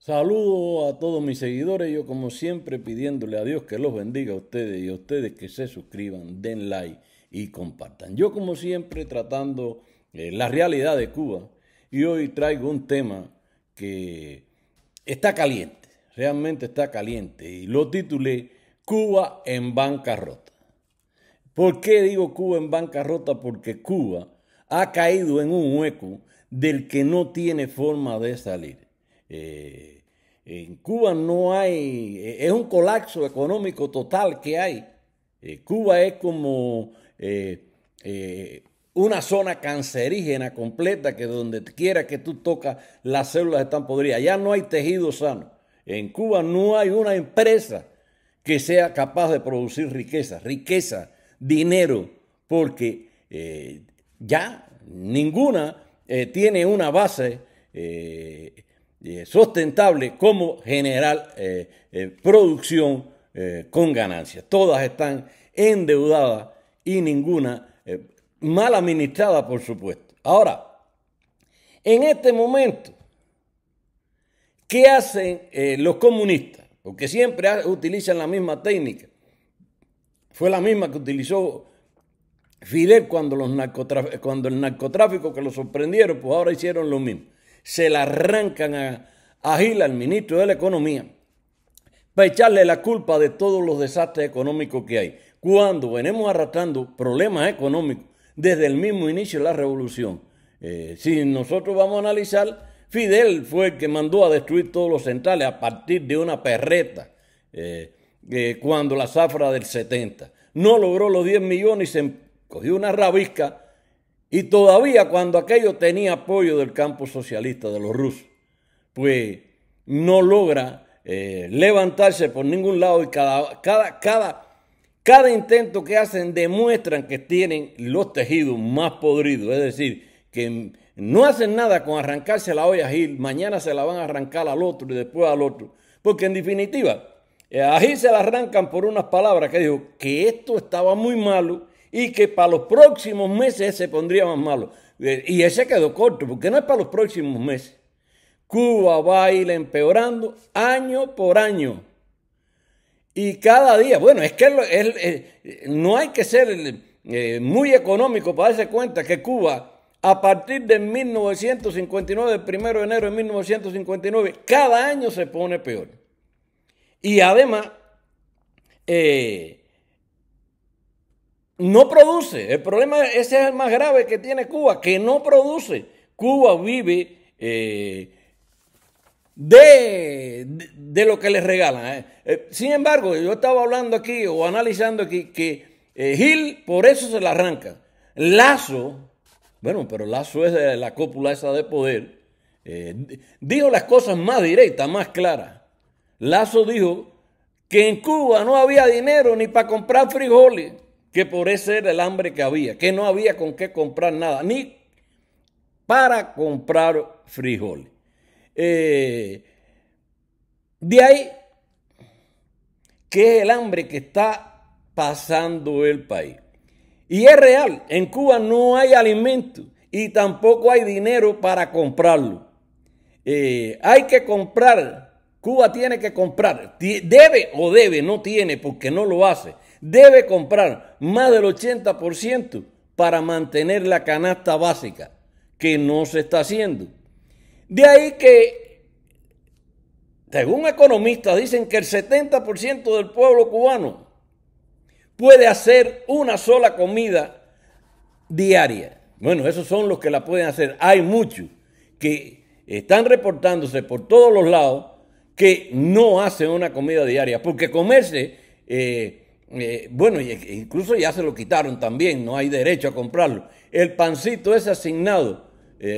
Saludo a todos mis seguidores, yo como siempre pidiéndole a Dios que los bendiga a ustedes y a ustedes que se suscriban, den like y compartan. Yo como siempre tratando la realidad de Cuba y hoy traigo un tema que está caliente, realmente está caliente y lo titulé Cuba en bancarrota. ¿Por qué digo Cuba en bancarrota? Porque Cuba ha caído en un hueco del que no tiene forma de salir. En Cuba no hay, es un colapso económico total que hay. Cuba es como una zona cancerígena completa que donde quiera que tú tocas las células están podridas. Ya no hay tejido sano. En Cuba no hay una empresa que sea capaz de producir riqueza, dinero, porque ya ninguna tiene una base sustentable como generar producción con ganancias. Todas están endeudadas y ninguna mal administrada, por supuesto. Ahora, en este momento, ¿qué hacen los comunistas? Porque siempre utilizan la misma técnica. Fue la misma que utilizó Fidel cuando el narcotráfico que lo sorprendieron, pues ahora hicieron lo mismo. Se la arrancan a Gil, al ministro de la Economía, para echarle la culpa de todos los desastres económicos que hay. Cuando venimos arrastrando problemas económicos desde el mismo inicio de la revolución. Si nosotros vamos a analizar, Fidel fue el que mandó a destruir todos los centrales a partir de una perreta cuando la zafra del 70. No logró los 10 millones y se cogió una rabisca y todavía cuando aquello tenía apoyo del campo socialista de los rusos, pues no logra levantarse por ningún lado y cada intento que hacen demuestran que tienen los tejidos más podridos, es decir, que no hacen nada con arrancarse la olla a Gil, mañana se la van a arrancar al otro y después al otro, porque en definitiva, a Gil se la arrancan por unas palabras que dijo que esto estaba muy malo y que para los próximos meses se pondría más malo. Y ese quedó corto, porque no es para los próximos meses. Cuba va a ir empeorando año por año. Y cada día, bueno, es que no hay que ser muy económico para darse cuenta que Cuba, a partir de 1959, el 1 de enero de 1959, cada año se pone peor. Y además, no produce. El problema, ese es el más grave que tiene Cuba, que no produce. Cuba vive de lo que les regalan. Sin embargo, yo estaba hablando aquí o analizando aquí que Gil por eso se la arranca. Lazo, bueno, pero Lazo es de la cúpula esa de poder, dijo las cosas más directas, más claras. Lazo dijo que en Cuba no había dinero ni para comprar frijoles, que por ese era el hambre que había, que no había con qué comprar nada, ni para comprar frijoles. De ahí que es el hambre que está pasando el país. Y es real, en Cuba no hay alimento y tampoco hay dinero para comprarlo. Hay que comprar, Cuba tiene que comprar, debe, no tiene porque no lo hace, debe comprar más del 80% para mantener la canasta básica, que no se está haciendo. De ahí que, según economistas, dicen que el 70% del pueblo cubano puede hacer una sola comida diaria. Bueno, esos son los que la pueden hacer. Hay muchos que están reportándose por todos los lados que no hacen una comida diaria, porque comerse, bueno, incluso ya se lo quitaron también, no hay derecho a comprarlo. El pancito es asignado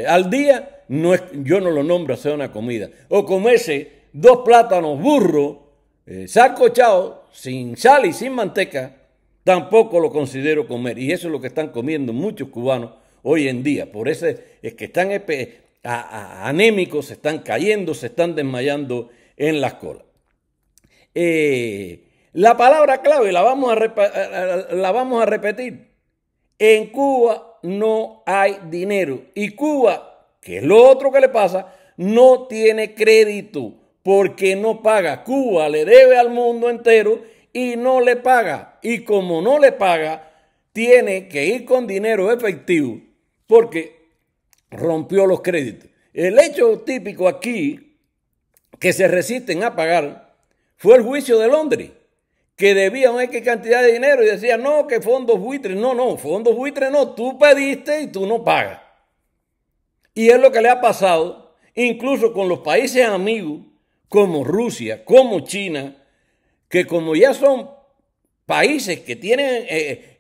al día, yo no lo nombro hacer una comida. O comerse 2 plátanos burros, sancochados, sin sal y sin manteca, tampoco lo considero comer. Y eso es lo que están comiendo muchos cubanos hoy en día. Por eso es que están anémicos, se están cayendo, se están desmayando en las colas. La palabra clave la vamos a repetir. En Cuba no hay dinero. Y Cuba, que es lo otro que le pasa, no tiene crédito porque no paga. Cuba le debe al mundo entero y no le paga. Y como no le paga, tiene que ir con dinero efectivo porque rompió los créditos. El hecho típico aquí que se resisten a pagar fue el juicio de Londres, que debía una cantidad de dinero y decía, no, que fondos buitres. No, fondos buitres no, tú pediste y tú no pagas. Y es lo que le ha pasado incluso con los países amigos como Rusia, como China, que como ya son países que tienen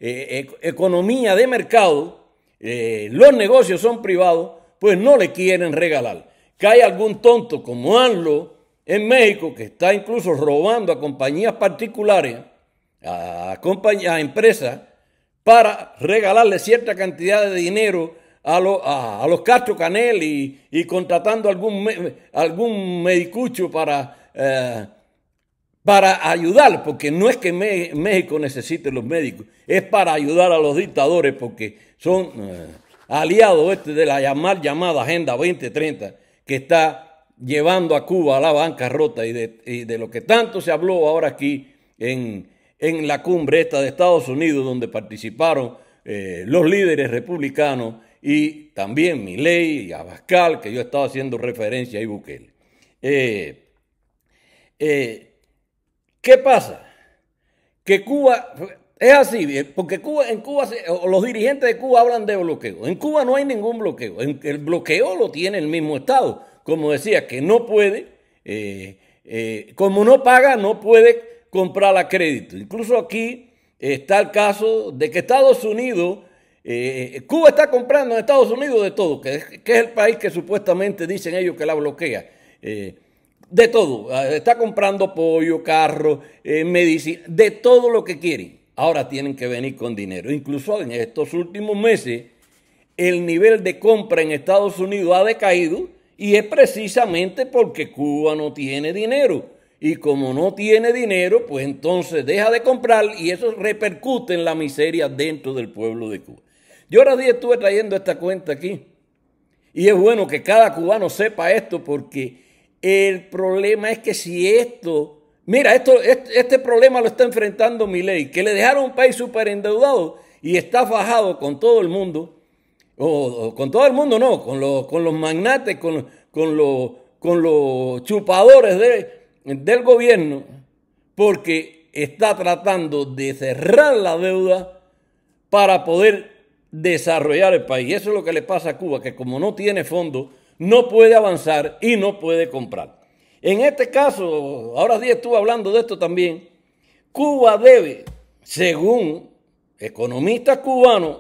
economía de mercado, los negocios son privados, pues no le quieren regalar. Que hay algún tonto como AMLO en México que está incluso robando a compañías particulares, a empresas, para regalarle cierta cantidad de dinero a los Castro Canel y contratando algún medicucho para ayudar, porque no es que México necesite los médicos, es para ayudar a los dictadores, porque son aliados de la llamada Agenda 2030, que está llevando a Cuba a la bancarrota y de lo que tanto se habló ahora aquí en la cumbre esta de Estados Unidos, donde participaron los líderes republicanos y también Milei y Abascal, que yo estaba haciendo referencia y Bukele. ¿Qué pasa? Que Cuba es así, porque en Cuba los dirigentes de Cuba hablan de bloqueo. En Cuba no hay ningún bloqueo. El bloqueo lo tiene el mismo Estado. Como decía, que no puede, como no paga, no puede comprar a crédito. Incluso aquí está el caso de que Estados Unidos, Cuba está comprando en Estados Unidos de todo, que es el país que supuestamente dicen ellos que la bloquea. De todo, está comprando pollo, carro, medicina, de todo lo que quieren. Ahora tienen que venir con dinero. Incluso en estos últimos meses, el nivel de compra en Estados Unidos ha decaído y es precisamente porque Cuba no tiene dinero. Y como no tiene dinero, pues entonces deja de comprar y eso repercute en la miseria dentro del pueblo de Cuba. Yo ahora día estuve trayendo esta cuenta aquí y es bueno que cada cubano sepa esto porque el problema es que si este problema lo está enfrentando Milei, que le dejaron un país súper endeudado y está fajado con todo el mundo, o con todo el mundo no, con los magnates, con los chupadores del gobierno, porque está tratando de cerrar la deuda para poder desarrollar el país. Eso es lo que le pasa a Cuba, que como no tiene fondos, no puede avanzar y no puede comprar. En este caso, ahora sí estuve hablando de esto también, Cuba debe, según economistas cubanos,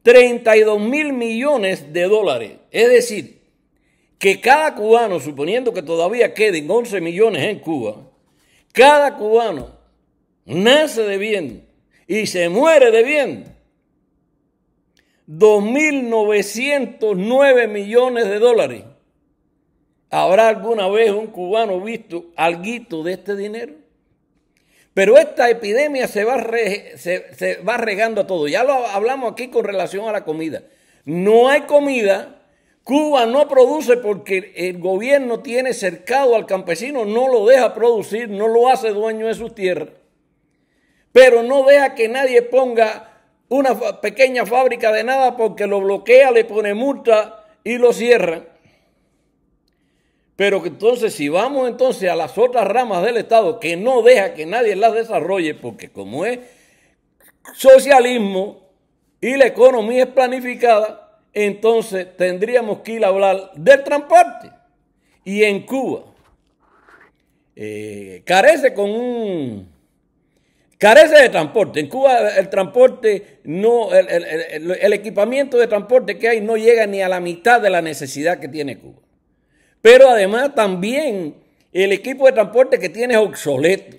32,000 millones de dólares. Es decir, que cada cubano, suponiendo que todavía queden 11 millones en Cuba, cada cubano nace debiendo y se muere debiendo 2,909 millones de dólares. ¿Habrá alguna vez un cubano visto alguito de este dinero? Pero esta epidemia se va regando a todo. Ya lo hablamos aquí con relación a la comida. No hay comida. Cuba no produce porque el gobierno tiene cercado al campesino, no lo deja producir, no lo hace dueño de sus tierras. Pero no deja que nadie ponga una pequeña fábrica de nada porque lo bloquea, le pone multa y lo cierra. Pero que entonces si vamos entonces a las otras ramas del Estado que no deja que nadie las desarrolle, porque como es socialismo y la economía es planificada, entonces tendríamos que ir a hablar del transporte. Y en Cuba carece de transporte. En Cuba el transporte el equipamiento de transporte que hay no llega ni a la mitad de la necesidad que tiene Cuba. Pero además también el equipo de transporte que tiene es obsoleto.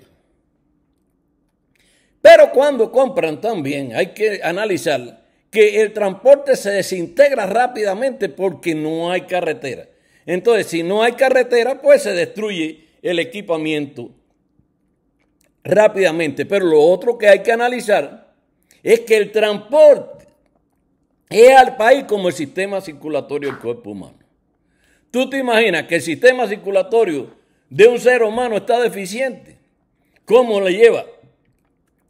Pero cuando compran también hay que analizar que el transporte se desintegra rápidamente porque no hay carretera. Entonces, si no hay carretera, pues se destruye el equipamiento rápidamente. Pero lo otro que hay que analizar es que el transporte es al país como el sistema circulatorio del cuerpo humano. ¿Tú te imaginas que el sistema circulatorio de un ser humano está deficiente? ¿Cómo le lleva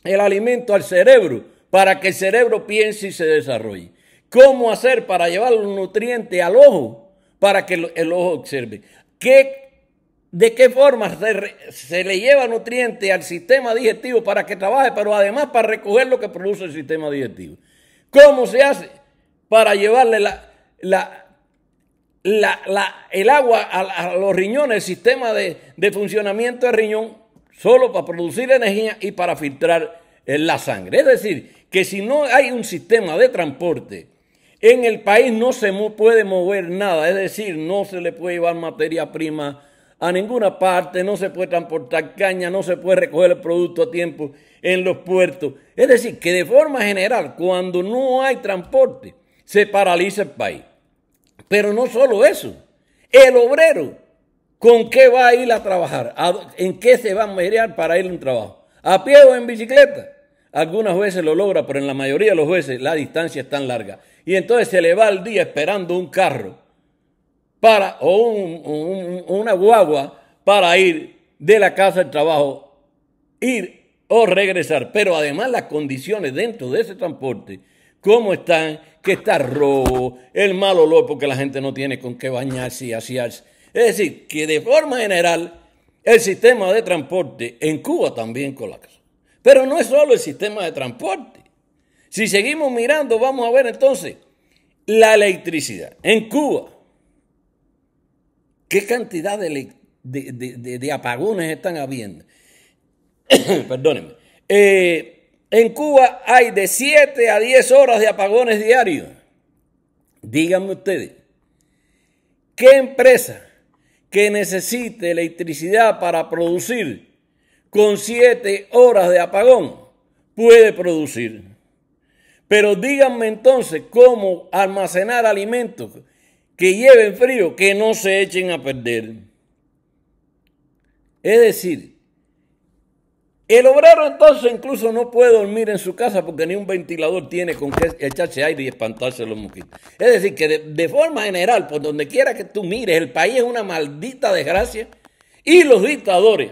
el alimento al cerebro para que el cerebro piense y se desarrolle? ¿Cómo hacer para llevar los nutrientes al ojo para que el ojo observe? ¿De qué forma se le lleva nutrientes al sistema digestivo para que trabaje, pero además para recoger lo que produce el sistema digestivo? ¿Cómo se hace para llevarle el agua a los riñones, el sistema de funcionamiento del riñón, solo para producir energía y para filtrar la sangre? Es decir, que si no hay un sistema de transporte, en el país no se puede mover nada, es decir, no se le puede llevar materia prima a ninguna parte, no se puede transportar caña, no se puede recoger el producto a tiempo en los puertos. Es decir, que de forma general, cuando no hay transporte, se paraliza el país. Pero no solo eso, el obrero, ¿con qué va a ir a trabajar? ¿En qué se va a mediar para ir a un trabajo? ¿A pie o en bicicleta? Algunas veces lo logra, pero en la mayoría de las veces la distancia es tan larga. Y entonces se le va el día esperando un carro o una guagua para ir de la casa al trabajo, ir o regresar. Pero además las condiciones dentro de ese transporte, ¿cómo están? Que está rojo, el mal olor porque la gente no tiene con qué bañarse y asearse. Es decir, que de forma general el sistema de transporte en Cuba también colapsa. Pero no es solo el sistema de transporte. Si seguimos mirando, vamos a ver entonces la electricidad. En Cuba, ¿qué cantidad de apagones están habiendo? Perdónenme. En Cuba hay de 7 a 10 horas de apagones diarios. Díganme ustedes, ¿qué empresa que necesite electricidad para producir con 7 horas de apagón puede producir? Pero díganme entonces cómo almacenar alimentos que lleven frío, que no se echen a perder. Es decir, el obrero entonces incluso no puede dormir en su casa porque ni un ventilador tiene con qué echarse aire y espantarse los mosquitos. Es decir, que de forma general, por donde quiera que tú mires, el país es una maldita desgracia y los dictadores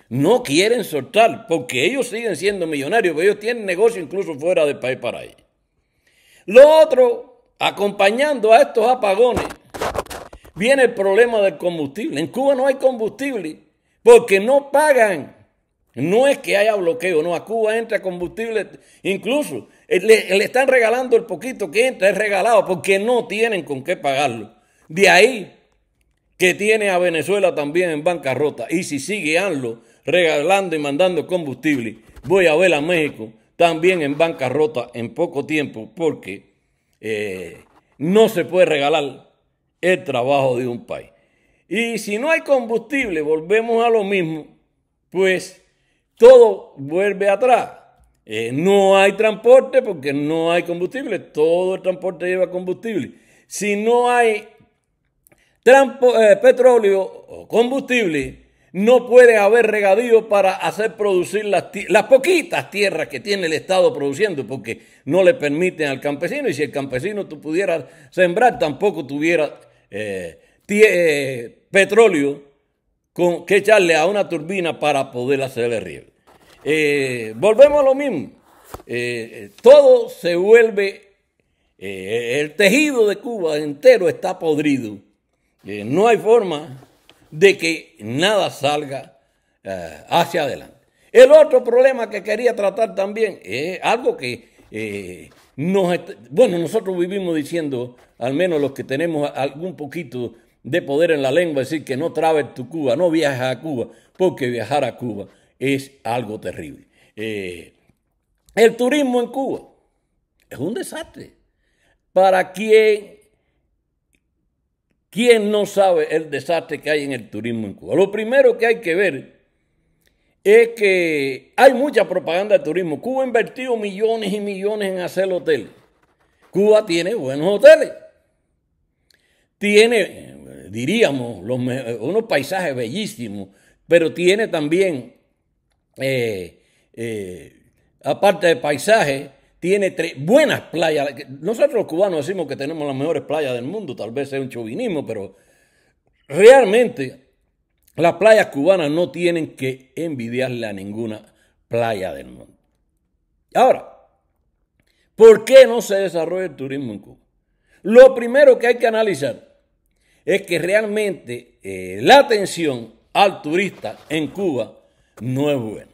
no quieren soltar porque ellos siguen siendo millonarios, porque ellos tienen negocio incluso fuera del país para ellos. Lo otro, acompañando a estos apagones, viene el problema del combustible. En Cuba no hay combustible porque no pagan. No es que haya bloqueo, no, a Cuba entra combustible, incluso le están regalando el poquito que entra, es regalado porque no tienen con qué pagarlo. De ahí que tiene a Venezuela también en bancarrota. Y si sigue ANLO regalando y mandando combustible, voy a ver a México también en bancarrota en poco tiempo porque no se puede regalar el trabajo de un país. Y si no hay combustible, volvemos a lo mismo, pues todo vuelve atrás. No hay transporte porque no hay combustible. Todo el transporte lleva combustible. Si no hay petróleo o combustible, no puede haber regadío para hacer producir las poquitas tierras que tiene el Estado produciendo, porque no le permiten al campesino. Y si el campesino tú pudieras sembrar, tampoco tuviera petróleo que echarle a una turbina para poder hacer el riego. Volvemos a lo mismo. Todo se vuelve, el tejido de Cuba entero está podrido. No hay forma de que nada salga hacia adelante. El otro problema que quería tratar también es algo que nosotros vivimos diciendo, al menos los que tenemos algún poquito de poder en la lengua, decir que no traves tu Cuba, no viajes a Cuba, porque viajar a Cuba es algo terrible. El turismo en Cuba es un desastre. ¿Para quién no sabe el desastre que hay en el turismo en Cuba? Lo primero que hay que ver es que hay mucha propaganda de turismo. Cuba ha invertido millones y millones en hacer hoteles. Cuba tiene buenos hoteles. Tiene, diríamos, unos paisajes bellísimos, pero tiene también, aparte de paisajes, tiene buenas playas. Nosotros los cubanos decimos que tenemos las mejores playas del mundo, tal vez sea un chauvinismo, pero realmente las playas cubanas no tienen que envidiarle a ninguna playa del mundo. Ahora, ¿por qué no se desarrolla el turismo en Cuba? Lo primero que hay que analizar es que realmente la atención al turista en Cuba no es buena.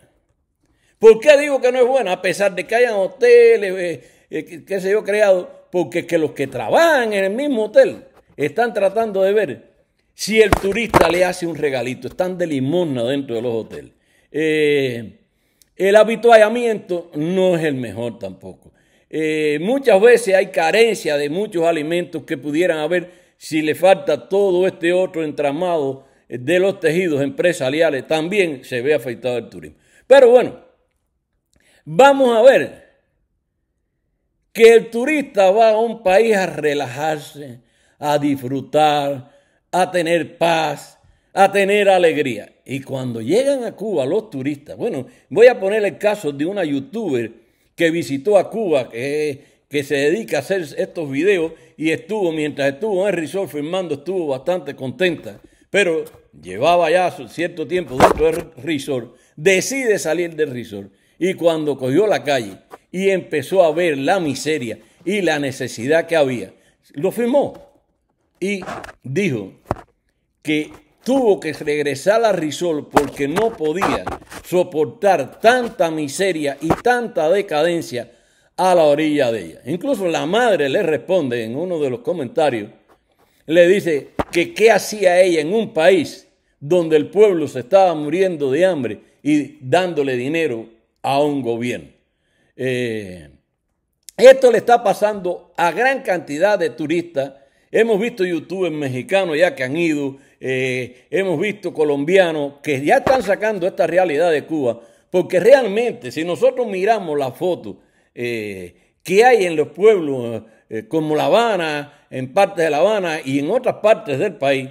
¿Por qué digo que no es buena? A pesar de que hayan hoteles, qué sé yo, creados, porque que los que trabajan en el mismo hotel están tratando de ver si el turista le hace un regalito, están de limosna dentro de los hoteles. El habituallamiento no es el mejor tampoco. Muchas veces hay carencia de muchos alimentos que pudieran haber si le falta todo este otro entramado de los tejidos empresariales, también se ve afectado el turismo. Pero bueno, vamos a ver que el turista va a un país a relajarse, a disfrutar, a tener paz, a tener alegría. Y cuando llegan a Cuba los turistas, bueno, voy a poner el caso de una youtuber que visitó a Cuba, que se dedica a hacer estos videos y mientras estuvo en el resort filmando, estuvo bastante contenta, pero llevaba ya cierto tiempo dentro del resort, decide salir del resort y cuando cogió la calle y empezó a ver la miseria y la necesidad que había, lo filmó y dijo que tuvo que regresar al resort porque no podía soportar tanta miseria y tanta decadencia a la orilla de ella. Incluso la madre le responde en uno de los comentarios, le dice que qué hacía ella en un país donde el pueblo se estaba muriendo de hambre y dándole dinero a un gobierno. Esto le está pasando a gran cantidad de turistas. Hemos visto youtubers mexicanos ya que han ido, hemos visto colombianos que ya están sacando esta realidad de Cuba, porque realmente si nosotros miramos la foto que hay en los pueblos como La Habana, en partes de La Habana y en otras partes del país,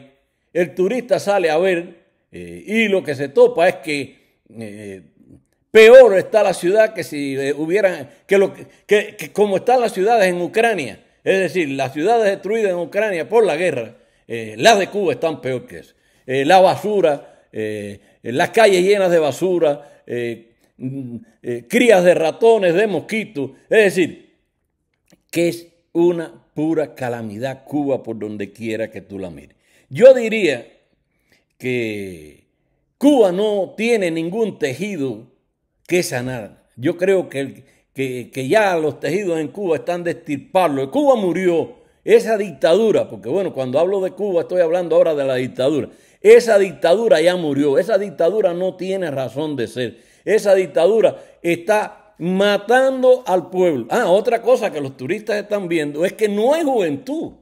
el turista sale a ver y lo que se topa es que peor está la ciudad que si hubieran, que como están las ciudades en Ucrania, es decir, las ciudades destruidas en Ucrania por la guerra, las de Cuba están peor que eso. La basura, las calles llenas de basura, crías de ratones, de mosquitos, es decir, que es una pura calamidad Cuba por donde quiera que tú la mires. Yo diría que Cuba no tiene ningún tejido que sanar. Yo creo que ya los tejidos en Cuba están de extirparlos. Cuba murió, esa dictadura, porque bueno, cuando hablo de Cuba estoy hablando ahora de la dictadura. Esa dictadura ya murió, esa dictadura no tiene razón de ser. Esa dictadura está matando al pueblo. Otra cosa que los turistas están viendo es que no hay juventud.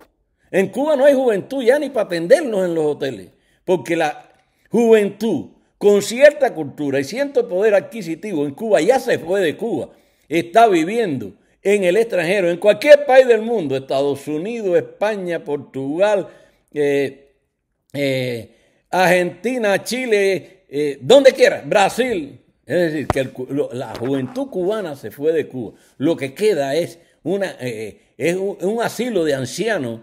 En Cuba no hay juventud ya ni para atendernos en los hoteles, porque la juventud con cierta cultura y cierto poder adquisitivo en Cuba ya se fue de Cuba, está viviendo en el extranjero, en cualquier país del mundo, Estados Unidos, España, Portugal, Argentina, Chile, donde quiera, Brasil. Es decir, que la juventud cubana se fue de Cuba. Lo que queda es un asilo de ancianos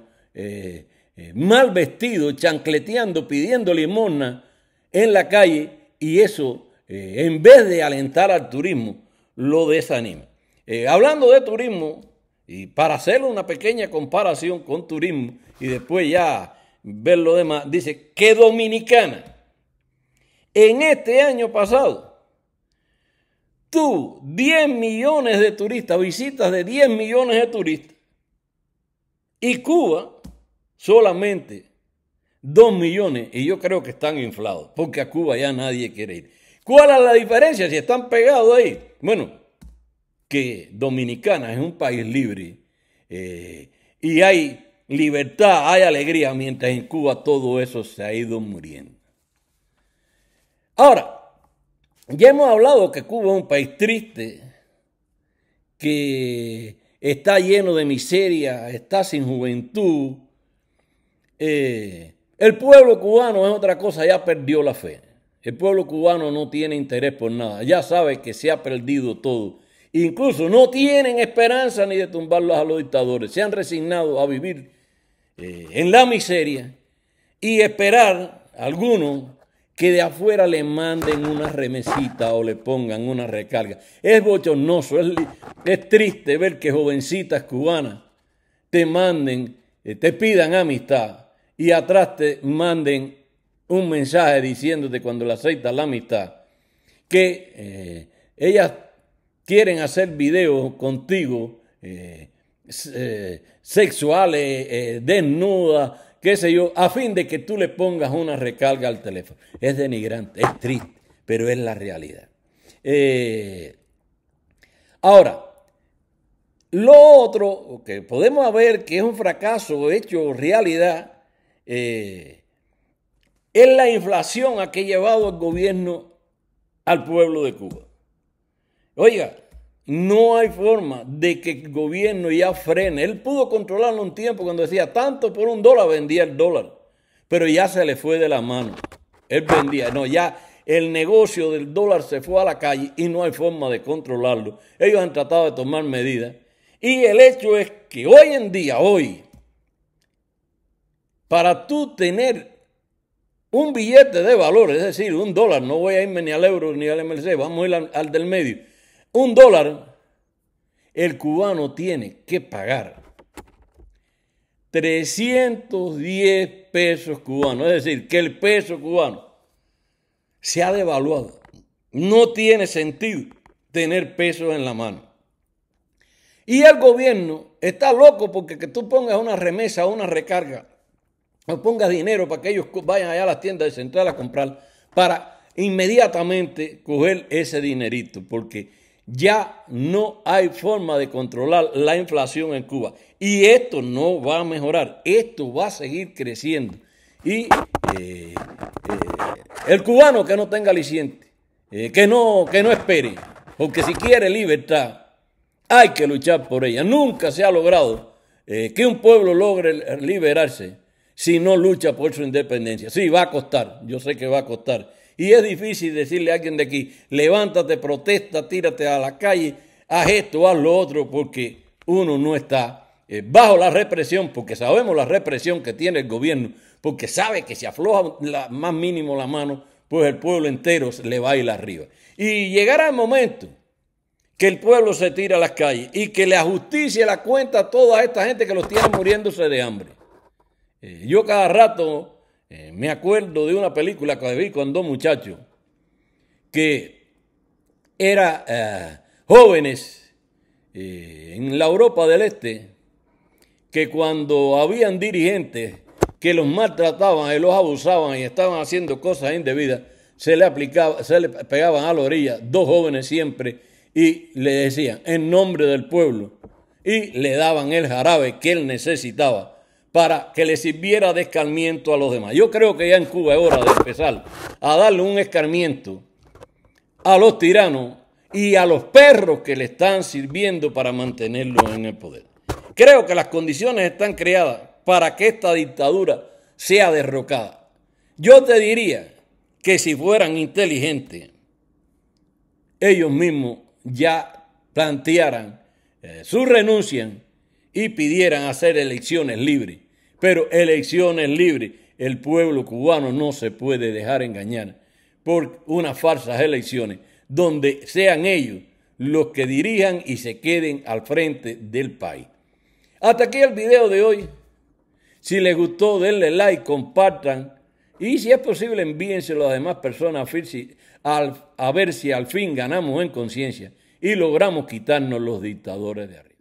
mal vestidos, chancleteando, pidiendo limosna en la calle, y eso, en vez de alentar al turismo, lo desanima. Hablando de turismo, y para hacer una pequeña comparación con turismo y después ya ver lo demás, dice que Dominicana en este año pasado tuvo 10 millones de turistas, visitas de 10 millones de turistas, y Cuba solamente 2 millones, y yo creo que están inflados, porque a Cuba ya nadie quiere ir. ¿Cuál es la diferencia si están pegados ahí? Bueno, que Dominicana es un país libre y hay libertad, hay alegría, mientras en Cuba todo eso se ha ido muriendo. Ahora, ya hemos hablado que Cuba es un país triste, que está lleno de miseria, está sin juventud. El pueblo cubano es otra cosa, ya perdió la fe. El pueblo cubano no tiene interés por nada, ya sabe que se ha perdido todo. Incluso no tienen esperanza ni de tumbarlos a los dictadores, se han resignado a vivir en la miseria y esperar algunos que de afuera le manden una remesita o le pongan una recarga. Es bochornoso, es triste ver que jovencitas cubanas te manden, te pidan amistad y atrás te manden un mensaje diciéndote cuando le aceptas la amistad que ellas quieren hacer videos contigo sexuales, desnudas, qué sé yo, a fin de que tú le pongas una recarga al teléfono. Es denigrante, es triste, pero es la realidad. Ahora, lo otro que podemos ver que es un fracaso hecho realidad es la inflación a que ha llevado el gobierno al pueblo de Cuba. Oiga, no hay forma de que el gobierno ya frene. Él pudo controlarlo un tiempo cuando decía tanto por $1 vendía el dólar, pero ya se le fue de la mano. Él vendía, no, ya el negocio del dólar se fue a la calle y no hay forma de controlarlo. Ellos han tratado de tomar medidas y el hecho es que hoy en día, para tú tener un billete de valor, es decir, $1, no voy a irme ni al euro ni al MLC, vamos a ir al del medio. $1, el cubano tiene que pagar 310 pesos cubanos. Es decir, que el peso cubano se ha devaluado. No tiene sentido tener pesos en la mano. Y el gobierno está loco porque que tú pongas una remesa o una recarga o pongas dinero para que ellos vayan allá a las tiendas de Central a comprar para inmediatamente coger ese dinerito, porque ya no hay forma de controlar la inflación en Cuba. Y esto no va a mejorar, esto va a seguir creciendo. Y el cubano que no tenga aliciente, que no espere, porque si quiere libertad, hay que luchar por ella. Nunca se ha logrado que un pueblo logre liberarse si no lucha por su independencia. Sí, va a costar, yo sé que va a costar. Y es difícil decirle a alguien de aquí, levántate, protesta, tírate a la calle, haz esto, haz lo otro, porque uno no está bajo la represión, porque sabemos la represión que tiene el gobierno, porque sabe que si afloja más mínimo la mano, pues el pueblo entero le va a ir arriba. Y llegará el momento que el pueblo se tire a las calles y que la justicia la cuenta a toda esta gente que los tiene muriéndose de hambre. Yo cada rato me acuerdo de una película que vi con dos muchachos que eran jóvenes en la Europa del Este, que cuando habían dirigentes que los maltrataban y los abusaban y estaban haciendo cosas indebidas, se le pegaban a la orilla, dos jóvenes siempre, y le decían en nombre del pueblo y le daban el jarabe que él necesitaba para que le sirviera de escarmiento a los demás. Yo creo que ya en Cuba es hora de empezar a darle un escarmiento a los tiranos y a los perros que le están sirviendo para mantenerlos en el poder. Creo que las condiciones están creadas para que esta dictadura sea derrocada. Yo te diría que si fueran inteligentes, ellos mismos ya plantearan su renuncia y pidieran hacer elecciones libres. Pero elecciones libres, el pueblo cubano no se puede dejar engañar por unas falsas elecciones donde sean ellos los que dirijan y se queden al frente del país. Hasta aquí el video de hoy. Si les gustó, denle like, compartan y si es posible envíenselo a las demás personas a ver si al fin ganamos en conciencia y logramos quitarnos los dictadores de arriba.